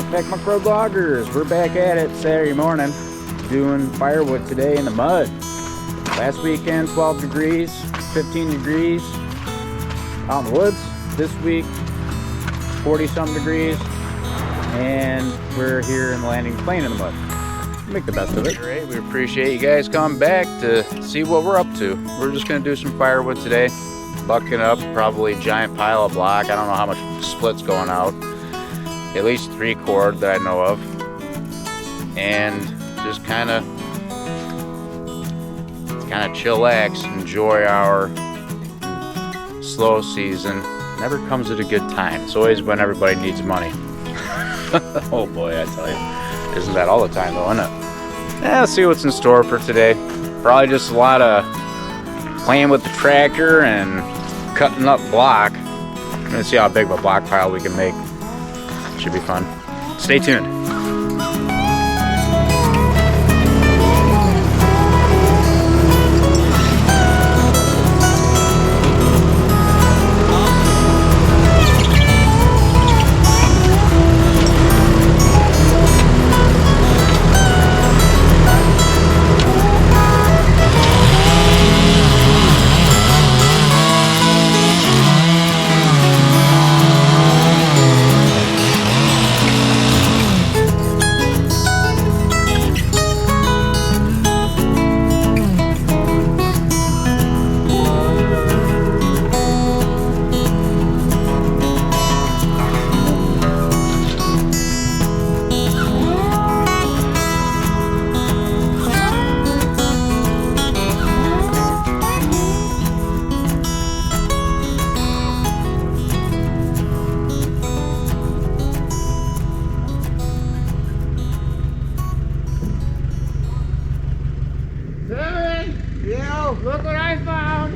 Heck Road Loggers, we're back at it Saturday morning doing firewood today in the mud. Last weekend 12 degrees, 15 degrees out in the woods. This week 40 some degrees and we're here in the landing playing in the mud. Make the best of it. Great, we appreciate you guys coming back to see what we're up to. We're just gonna do some firewood today. Bucking up probably a giant pile of block. I don't know how much split's going out. At least 3 cord that I know of. And just kind of chillax, enjoy our slow season. Never comes at a good time. It's always when everybody needs money. Oh boy, I tell you. Isn't that all the time though, isn't it? Yeah, let's see what's in store for today. Probably just a lot of playing with the tractor and cutting up block. I'm gonna see how big of a block pile we can make. Should be fun. Stay tuned. Look what I found!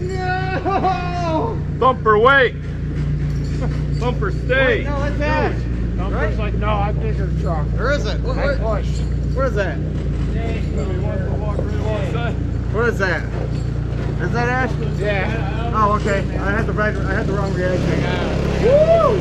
No! Thumper, wait! Thumper, stay! Wait, no, what's that? Thumper's Right? like, no, I'm bigger truck. Where is it? I pushed. Where is that? What is that? Is that Ash? Yeah. Oh, okay. I had the wrong reaction. Woo!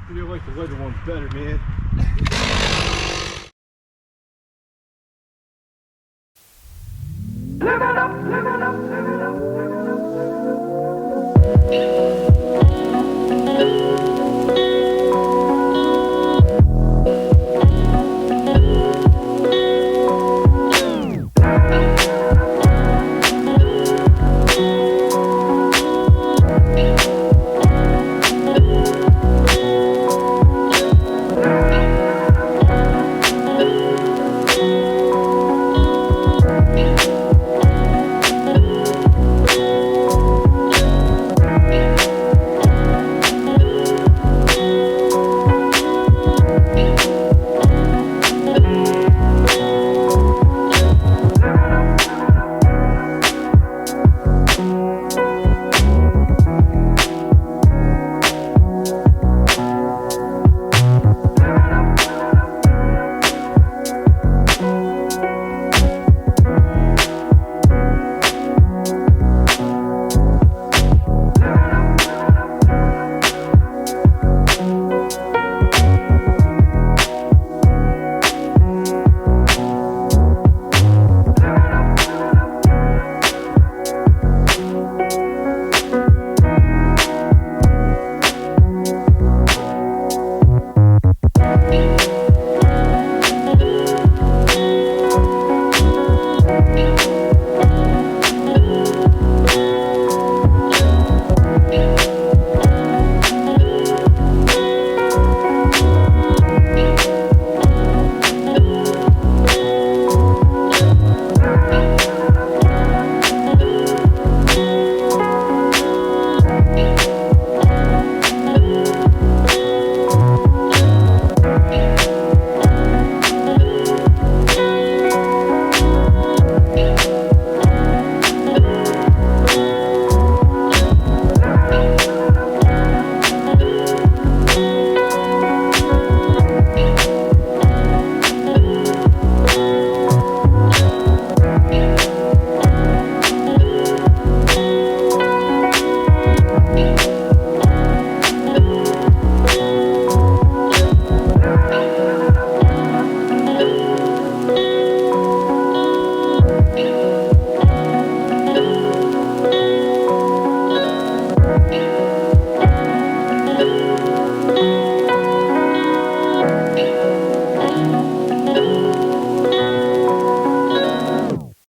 I like the leather ones better, man. Live it up, live it up, live it up.